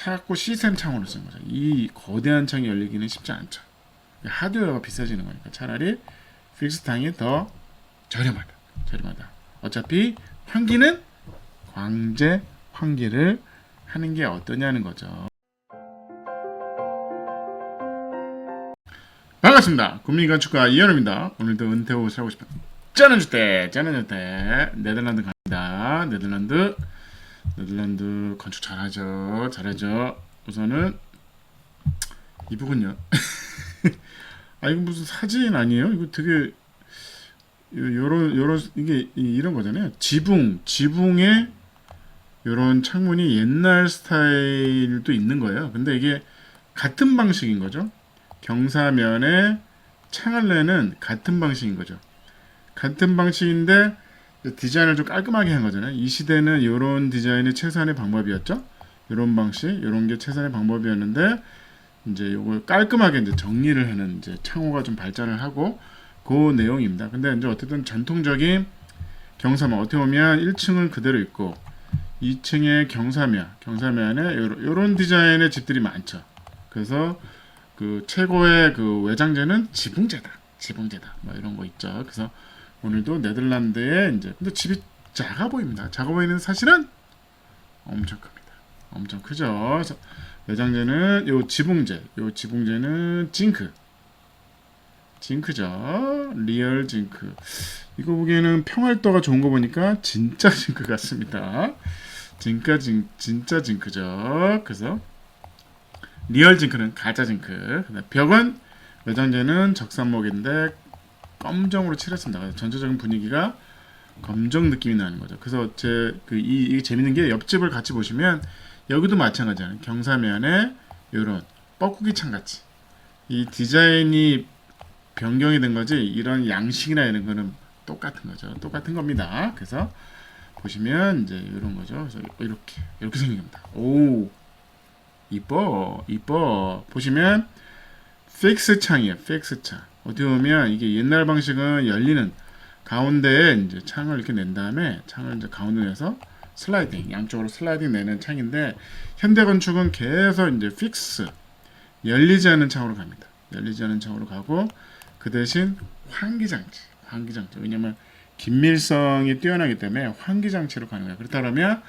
자꾸 시스템 창으로 쓰는 거죠. 이 거대한 창이 열리기는 쉽지 않죠. 하드웨어가 비싸지는 거니까 차라리 픽스 창이 더 저렴하다. 어차피 환기는 광재 환기를 하는 게 어떠냐는 거죠. 반갑습니다. 국민건축가 이현우입니다. 오늘도 은퇴후 살고 싶은 쩌는주택 네덜란드 갑니다. 네덜란드 건축 잘하죠. 우선은 이쁘군요. 아, 이거 무슨 사진 아니에요? 이거 되게 요런 이게 이런 거잖아요. 지붕에 요런 창문이 옛날 스타일도 있는 거예요. 근데 이게 같은 방식인 거죠. 경사면에 창을 내는 같은 방식인 거죠. 같은 방식인데 디자인을 좀 깔끔하게 한 거잖아요. 이 시대는 이런 디자인이 최선의 방법이었죠. 이런 방식, 이런 게 최선의 방법이었는데 이제 이걸 깔끔하게 이제 정리를 하는 이제 창호가 좀 발전을 하고 그 내용입니다. 근데 이제 어쨌든 전통적인 경사면 어떻게 보면 1층은 그대로 있고 2층의 경사면에 이런 디자인의 집들이 많죠. 그래서 그 최고의 그 외장재는 지붕재다. 뭐 이런 거 있죠. 그래서 오늘도 네덜란드에 이제 근데 집이 작아 보입니다. 작아 보이는 사실은 엄청 큽니다. 엄청 크죠. 그래서 외장재는 요 지붕재는 징크죠. 리얼 징크. 이거 보기에는 평활도가 좋은 거 보니까 진짜 징크 같습니다. 진짜 징크죠. 그래서 리얼 징크는 가짜 징크. 벽은 외장재는 적산목인데 검정으로 칠했습니다. 전체적인 분위기가 검정 느낌이 나는 거죠. 그래서 이게 재밌는 게 옆집을 같이 보시면 여기도 마찬가지잖아요. 경사면에 이런 뻐꾸기 창 같이 이 디자인이 변경이 된 거지 이런 양식이나 이런 거는 똑같은 거죠. 똑같은 겁니다. 그래서 보시면 이제 이런 거죠. 그래서 이렇게 생긴 겁니다. 오, 이뻐. 보시면 픽스 창이에요. 픽스 창. 어떻게 보면 이게 옛날 방식은 열리는 가운데에 이제 창을 이렇게 낸 다음에 창을 이제 가운데 내서 양쪽으로 슬라이딩 내는 창인데 현대 건축은 계속 이제 픽스 열리지 않는 창으로 갑니다. 열리지 않는 창으로 가고 그 대신 환기장치. 왜냐면 긴밀성이 뛰어나기 때문에 환기장치로 가는 거예요. 그렇다 그러면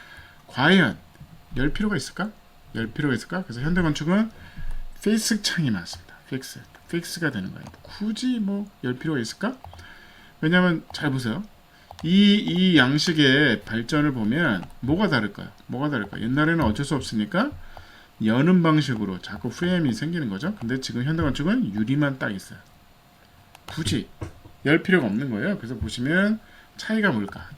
과연 열 필요가 있을까? 그래서 현대 건축은 픽스 창이 많습니다. 픽스가 되는 거예요. 굳이 열 필요가 있을까? 왜냐면 잘 보세요. 이 양식의 발전을 보면 뭐가 다를까요? 옛날에는 어쩔 수 없으니까 여는 방식으로 자꾸 프레임이 생기는 거죠. 근데 지금 현대 건축은 유리만 딱 있어요. 굳이 열 필요가 없는 거예요. 그래서 보시면 차이가 뭘까?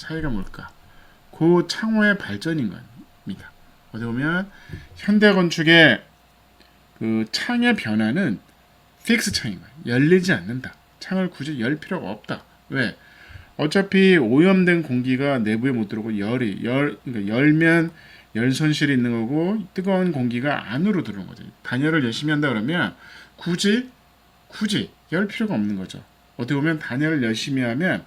그 창호의 발전인 겁니다. 어디 보면 현대 건축의 그 창의 변화는 픽스 창인 거예요. 열리지 않는다. 창을 굳이 열 필요가 없다. 왜? 어차피 오염된 공기가 내부에 못 들어오고 그러니까 열면 열 손실이 있는 거고 뜨거운 공기가 안으로 들어오는 거죠. 단열을 열심히 한다 그러면 굳이 열 필요가 없는 거죠. 어떻게 보면 단열을 열심히 하면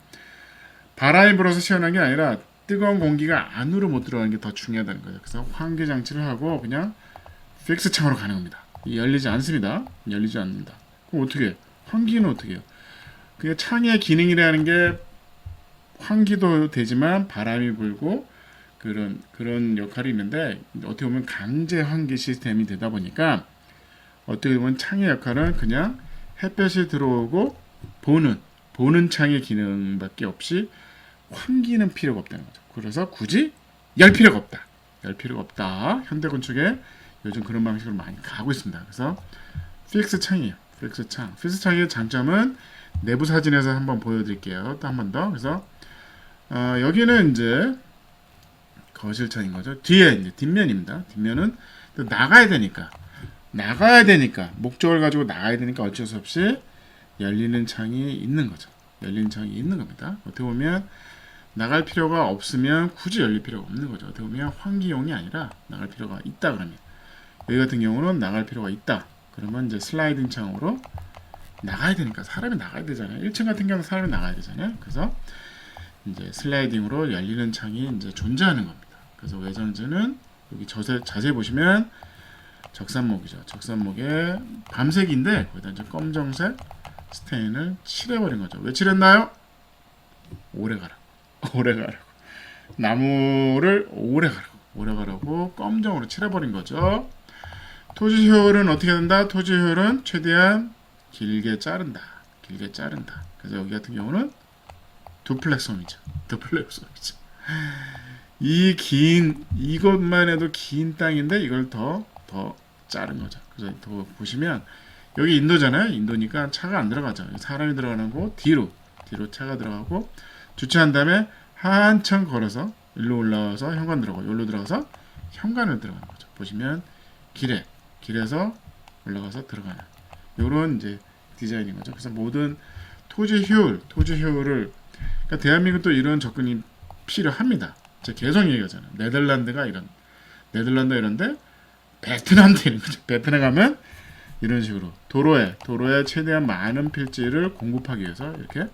바람이 불어서 시원한 게 아니라 뜨거운 공기가 안으로 못 들어가는 게 더 중요하다는 거예요. 그래서 환기 장치를 하고 그냥 픽스 창으로 가는 겁니다. 열리지 않습니다. 열리지 않는다. 그럼 어떻게 해요? 환기는 어떻게 해요? 그게 창의 기능이라는 게 환기도 되지만 바람이 불고 그런 역할이 있는데 어떻게 보면 강제 환기 시스템이 되다 보니까 어떻게 보면 창의 역할은 그냥 햇볕이 들어오고 보는 창의 기능밖에 없이 환기는 필요가 없다는 거죠. 그래서 굳이 열 필요가 없다. 현대 건축에 요즘 그런 방식으로 많이 가고 있습니다. 그래서 픽스 창이에요. 픽스 창의 장점은 내부 사진에서 한번 보여드릴게요. 또 한 번 더. 그래서 여기는 이제 거실창인 거죠. 뒤에 이제 뒷면입니다. 뒷면은 또 나가야 되니까 목적을 가지고 나가야 되니까 어쩔 수 없이 열리는 창이 있는 거죠. 열리는 창이 있는 겁니다. 어떻게 보면 나갈 필요가 없으면 굳이 열릴 필요가 없는 거죠. 어떻게 보면 환기용이 아니라 나갈 필요가 있다 그러면 여기 같은 경우는 나갈 필요가 있다. 그러면 이제 슬라이딩 창으로 나가야 되니까 사람이 나가야 되잖아요. 1층 같은 경우는 사람이 나가야 되잖아요. 그래서 이제 슬라이딩으로 열리는 창이 이제 존재하는 겁니다. 그래서 외장재는 여기 자세히 보시면 적산목이죠. 적산목에 밤색인데 거기다 이제 검정색 스테인을 칠해버린 거죠. 왜 칠했나요? 오래 가라고. 오래 가라고. 나무를 오래 가라고 검정으로 칠해버린 거죠. 토지 효율은 어떻게 된다? 토지 효율은 최대한 길게 자른다. 길게 자른다. 그래서 여기 같은 경우는 두플렉섬이죠. 두플렉섬이죠. 이것만 해도 긴 땅인데 이걸 더 자른 거죠. 그래서 더 보시면 여기 인도잖아요. 인도니까 차가 안 들어가죠. 사람이 들어가는 거 뒤로 차가 들어가고 주차한 다음에 한참 걸어서 일로 올라와서 현관 들어가고 여기로 들어가서 현관을 들어가는 거죠. 보시면 길에서 올라가서 들어가는 요런 이제 디자인인 거죠. 그래서 모든 토지 효율을 그러니까 대한민국도 이런 접근이 필요합니다. 제가 계속 얘기하잖아요. 네덜란드 이런데 베트남도 이런 거죠. 베트남 가면 이런 식으로 도로에 최대한 많은 필지를 공급하기 위해서 이렇게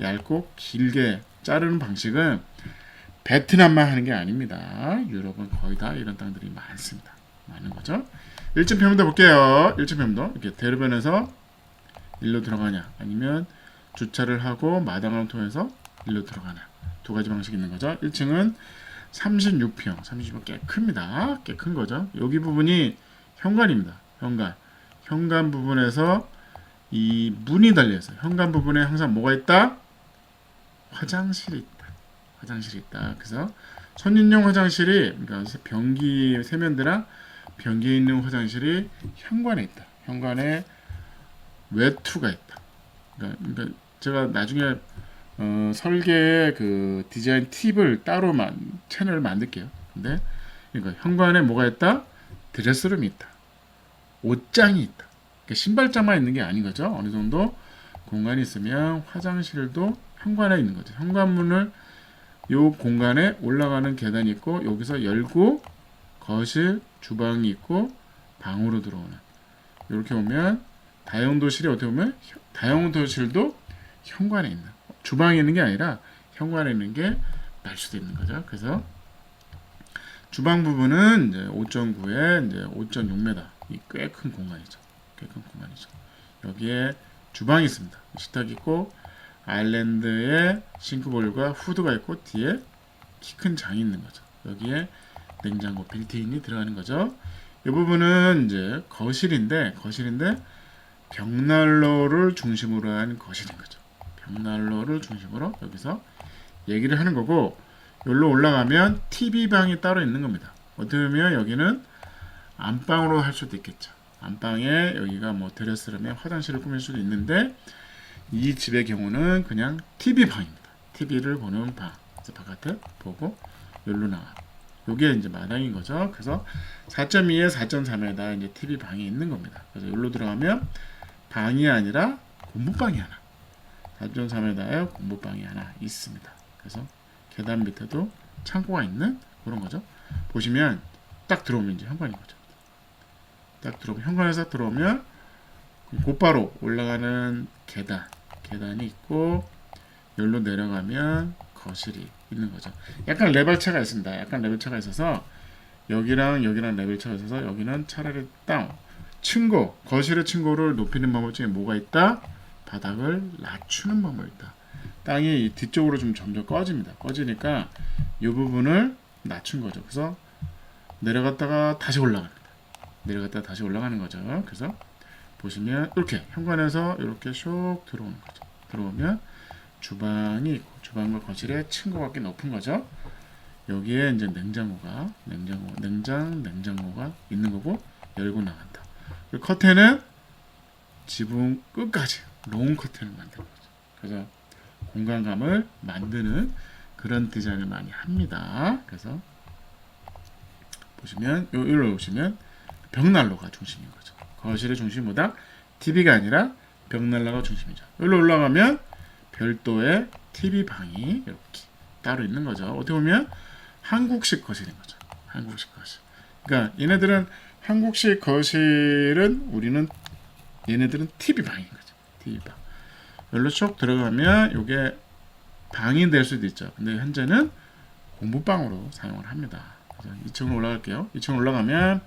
얇고 길게 자르는 방식은 베트남만 하는 게 아닙니다. 유럽은 거의 다 이런 땅들이 많은 거죠. 1층 표면도 볼게요. 1층 표면도 이렇게 대로변에서 일로 들어가냐 아니면 주차를 하고 마당을 통해서 일로 들어가냐 두 가지 방식이 있는 거죠. 1층은 36평 꽤 큽니다. 꽤 큰 거죠. 여기 부분이 현관입니다. 현관 부분에서 이 문이 달려있어요. 현관 부분에 항상 뭐가 있다? 화장실이 있다. 그래서 손님용 화장실이 그러니까 변기 세면대랑 변기에 있는 화장실이 현관에 있다. 현관에 외투가 있다. 그러니까 제가 나중에 설계 그 디자인 팁을 따로 채널을 만들게요. 근데 그러니까 현관에 뭐가 있다? 드레스룸이 있다. 옷장이 있다. 그러니까 신발장만 있는 게 아닌 거죠. 어느 정도 공간이 있으면 화장실도 현관에 있는 거죠. 현관문을 요 공간에 올라가는 계단이 있고 여기서 열고 거실, 주방이 있고 방으로 들어오는 이렇게 오면 다용도실이 어떻게 보면 다용도실도 현관에 있는 주방에 있는 게 아니라 현관에 있는 게 날 수도 있는 거죠. 그래서 주방 부분은 이제 5.9에 이제 5.6m 꽤 큰 공간이죠. 여기에 주방이 있습니다. 식탁이 있고 아일랜드에 싱크볼과 후드가 있고 뒤에 키 큰 장이 있는 거죠. 여기에 냉장고 빌트인이 들어가는 거죠. 이 부분은 이제 거실인데 벽난로를 중심으로 한 거실인 거죠. 벽난로를 중심으로 여기서 얘기를 하는 거고 여기로 올라가면 TV방이 따로 있는 겁니다. 어떻게 보면 여기는 안방으로 할 수도 있겠죠. 안방에 여기가 뭐 드레스룸에 화장실을 꾸밀 수도 있는데 이 집의 경우는 그냥 TV방입니다. TV를 보는 방. 그래서 바깥에 보고 여기로 나와. 요게 이제 마당인 거죠. 그래서 4.2에 4.3에다 이제 TV방이 있는 겁니다. 그래서 여기로 들어가면 방이 아니라 공부방이 하나. 4.3에다에 공부방이 하나 있습니다. 그래서 계단 밑에도 창고가 있는 그런 거죠. 보시면 딱 들어오면 이제 현관인 거죠. 딱 들어오면 현관에서 들어오면 곧바로 올라가는 계단이 있고 여기로 내려가면 거실이 있는 거죠. 약간 레벨차가 있습니다. 약간 레벨차가 있어서 여기랑 레벨차가 있어서 여기는 차라리 다운 거실의 층고를 높이는 방법 중에 뭐가 있다? 바닥을 낮추는 방법이 있다. 땅이 뒤쪽으로 좀 점점 꺼집니다. 꺼지니까 이 부분을 낮춘 거죠. 그래서 내려갔다가 다시 올라갑니다. 다시 올라가는 거죠. 그래서 보시면 이렇게 현관에서 이렇게 슉 들어오는 거죠. 들어오면 주방이 있고 주방과 거실에 층고가 꽤 높은 거죠. 여기에 이제 냉장고가 있는 거고 열고 나간다. 커튼은 지붕 끝까지 롱 커튼을 만드는 거죠. 그래서 공간감을 만드는 그런 디자인을 많이 합니다. 그래서 보시면 여기로 오시면 벽난로가 중심인 거죠. 거실의 중심보다 TV가 아니라 벽난로가 중심이죠. 여기로 올라가면 별도의 TV방이 이렇게 따로 있는 거죠. 어떻게 보면 한국식 거실인 거죠. 한국식 거실. 그러니까 얘네들은 한국식 거실은 얘네들은 TV방인 거죠. TV방. 여기로 쭉 들어가면 이게 방이 될 수도 있죠. 근데 현재는 공부방으로 사용을 합니다. 그래서 2층으로 올라갈게요. 2층 올라가면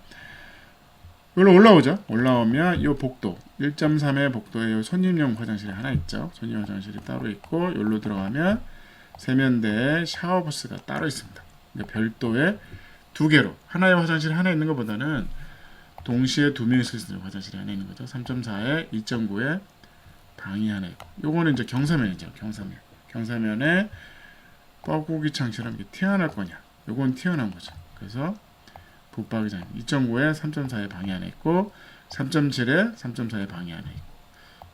여기로 올라오죠. 올라오면 이 복도 1.3의 복도에 요 손님용 화장실이 하나 있죠. 손님 화장실이 따로 있고 여기로 들어가면 세면대에 샤워부스가 따로 있습니다. 그러니까 별도의 두 개로 하나의 화장실 하나 있는 것보다는 동시에 두 명이 쓸 수 있는 화장실이 하나 있는 거죠. 3.4에 2.9에 방이 하나 있고 요거는 이제 경사면이죠. 경사면에 뻐꾸기 창처럼 이렇게 튀어나올 거냐. 요건 튀어나온 거죠. 그래서 붙박이장 2.9에 3.4에 방이 하나 있고 3.7에 3.4에 방이 하나 있고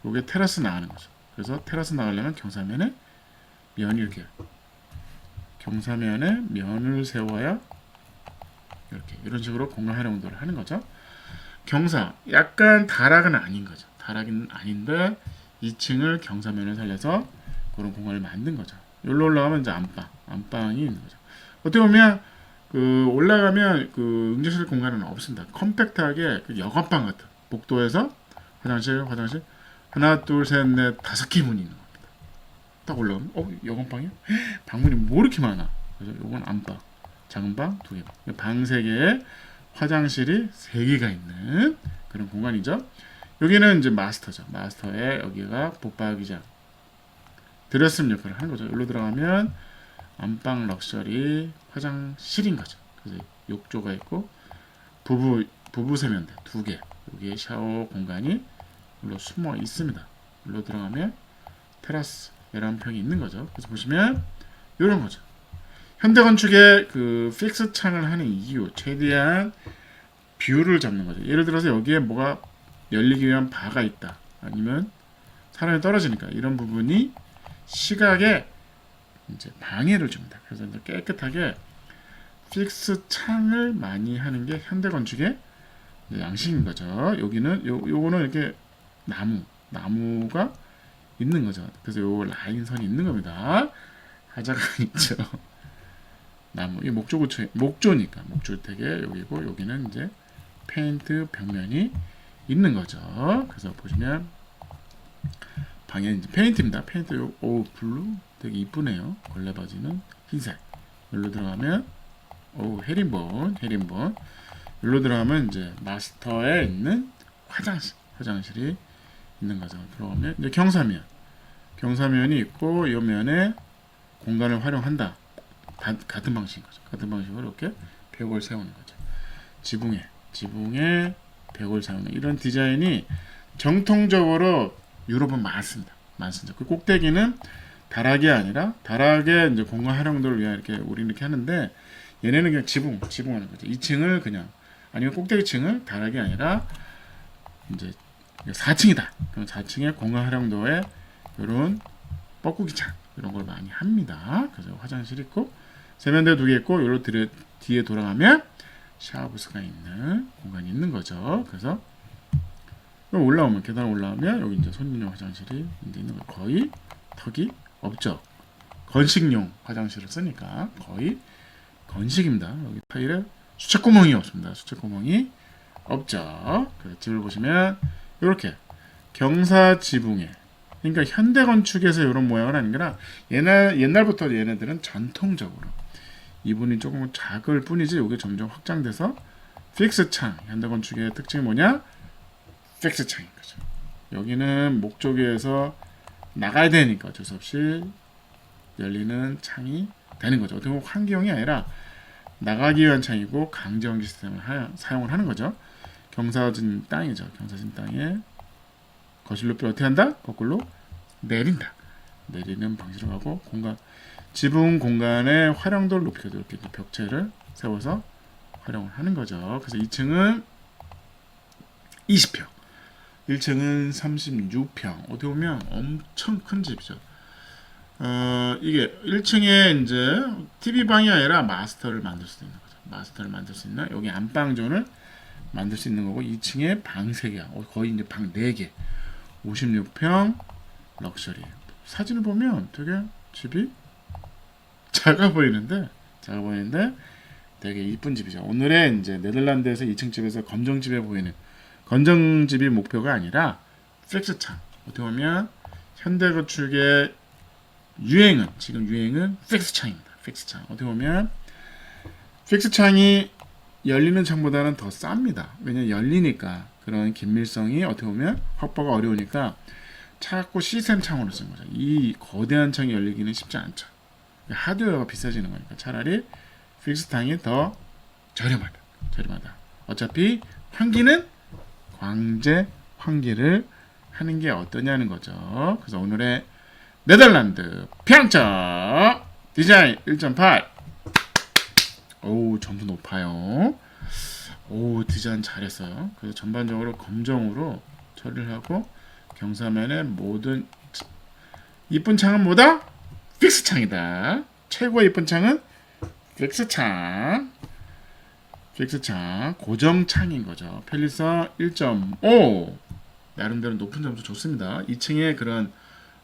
요게 테라스 나가는 거죠. 그래서 테라스 나가려면 경사면에 면이 이렇게 경사면에 면을 세워야 이렇게 이런 식으로 공간 활용도를 하는 거죠. 경사 약간 다락은 아닌 거죠. 다락은 아닌데 2층을 경사면을 살려서 그런 공간을 만든 거죠. 여기로 올라가면 이제 안방이 있는 거죠. 어떻게 보면 그 올라가면 그 응접실 공간은 없습니다. 컴팩트하게 그 여관방 같은 복도에서 화장실 하나 둘 셋 넷 다섯 개 문이 있는 겁니다. 딱 올라가면 여관방이요? 방문이 뭐 이렇게 많아. 그래서 요건 안방 작은 방 두 개 방 세 개에 화장실이 세 개가 있는 그런 공간이죠. 여기는 이제 마스터죠. 마스터에 여기가 붙박이장 드레스룸 역할을 하는 거죠. 여기로 들어가면 안방 럭셔리 화장실인 거죠. 그래서 욕조가 있고 부부 세면대 두 개. 여기에 샤워 공간이 여기로 숨어 있습니다. 여기로 들어가면 테라스 11평이 있는 거죠. 그래서 보시면 이런 거죠. 현대건축의 그 픽스 창을 하는 이유 최대한 뷰를 잡는 거죠. 예를 들어서 여기에 뭐가 열리기 위한 바가 있다. 아니면 사람이 떨어지니까 이런 부분이 시각에 이제 방해를 줍니다. 그래서 이제 깨끗하게 픽스 창을 많이 하는 게 현대 건축의 양식인 거죠. 여기는 요거는 이렇게 나무가 있는 거죠. 그래서 요 라인선이 있는 겁니다. 하자가 있죠. 나무 이 목조니까 목주택에 여기고 여기는 이제 페인트 벽면이 있는 거죠. 그래서 보시면 방에 이제 페인트입니다. 페인트 블루 되게 이쁘네요. 걸레 바지는 흰색. 여기로 들어가면 헤린본. 여기로 들어가면 이제 마스터에 있는 화장실이 있는 거죠. 들어가면 이제 경사면이 있고 이 면에 공간을 활용한다. 같은 방식인 거죠. 같은 방식으로 이렇게 벽을 세우는 거죠. 지붕에 벽을 세우는 이런 디자인이 정통적으로 유럽은 많습니다. 그 꼭대기는 다락이 아니라 다락의 이제 공간 활용도를 위한 이렇게 우리는 이렇게 하는데 얘네는 그냥 지붕하는 거죠. 2층을 그냥 아니면 꼭대기층을 다락이 아니라 이제 4층이다. 그럼 4층의 공간 활용도에 이런 뻐꾸기 창 이런 걸 많이 합니다. 그래서 화장실 있고 세면대 두 개 있고 요로 뒤에 돌아가면 샤워부스가 있는 공간이 있는 거죠. 그래서 계단 올라오면 여기 이제 손님용 화장실이 이제 있는 거 거의 턱이 없죠. 건식용 화장실을 쓰니까 거의 건식입니다. 여기 타일에 수채구멍이 없습니다. 수채구멍이 없죠. 그래서 집을 보시면 이렇게 경사 지붕에 그러니까 현대 건축에서 이런 모양을 하는 거라 옛날부터 얘네들은 전통적으로 이분이 조금 작을 뿐이지 이게 점점 확장돼서 픽스 창 현대 건축의 특징이 뭐냐? 픽스 창인 거죠. 여기는 목조기에서 나가야 되니까 어쩔 수 없이 열리는 창이 되는 거죠. 어떻게 보면 환기용이 아니라 나가기 위한 창이고 강제연기 시스템을 사용을 하는 거죠. 경사진 땅이죠. 경사진 땅에 거실 높이를 어떻게 한다? 거꾸로 내린다. 내리는 방식으로 하고 지붕 공간의 활용도를 높이고 이렇게 벽체를 세워서 활용을 하는 거죠. 그래서 2층은 20평, 1층은 36평. 어떻게 보면 엄청 큰 집이죠. 이게 1층에 이제 TV 방이 아니라 마스터를 만들 수 있는 거죠. 마스터를 만들 수 있는 여기 안방존을 만들 수 있는 거고 2층에 방 3개, 거의 이제 방 4개. 56평 럭셔리. 사진을 보면 되게 집이 작아 보이는데 되게 이쁜 집이죠. 오늘의 이제 네덜란드에서 2층 집에서 검정집이 목표가 아니라 픽스창. 어떻게 보면 현대건축의 지금 유행은 픽스창입니다. 픽스창. 어떻게 보면 픽스창이 열리는 창보다는 더 쌉니다. 왜냐면 열리니까 그런 긴밀성이 어떻게 보면 확보가 어려우니까 자꾸 시스템 창으로 쓴 거죠. 이 거대한 창이 열리기는 쉽지 않죠. 하드웨어가 비싸지는 거니까 차라리 픽스 창이 더 저렴하다. 어차피 환기는 광재 환기를 하는 게 어떠냐는 거죠. 그래서 오늘의 네덜란드 평점 디자인 1.8. 오, 점수 높아요. 오, 디자인 잘했어요. 그래서 전반적으로 검정으로 처리를 하고 경사면의 모든 이쁜 창은 뭐다? 픽스 창이다. 최고의 이쁜 창은 픽스 창. 고정 창인 거죠. 편리성 1.5. 나름대로 높은 점수 좋습니다. 2층에 그런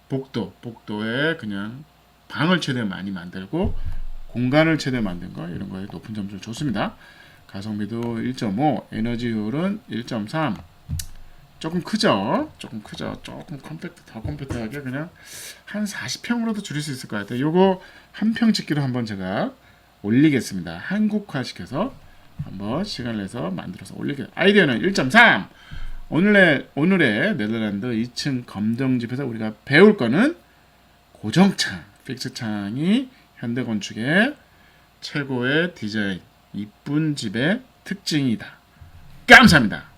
복도에 그냥 방을 최대한 많이 만들고 공간을 최대한 만든 거 이런 거에 높은 점수 좋습니다. 가성비도 1.5, 에너지 효율은 1.3. 조금 크죠? 조금 더 컴팩트하게 그냥 한 40평으로도 줄일 수 있을 것 같아요. 요거 한 평 짓기로 한번 제가 올리겠습니다. 한국화시켜서 한번 시간을 내서 만들어서 올리겠습니다. 아이디어는 1.3. 오늘의 네덜란드 2층 검정집에서 우리가 배울 거는 고정창, 픽스 창이 현대건축의 최고의 디자인, 이쁜 집의 특징이다. 감사합니다.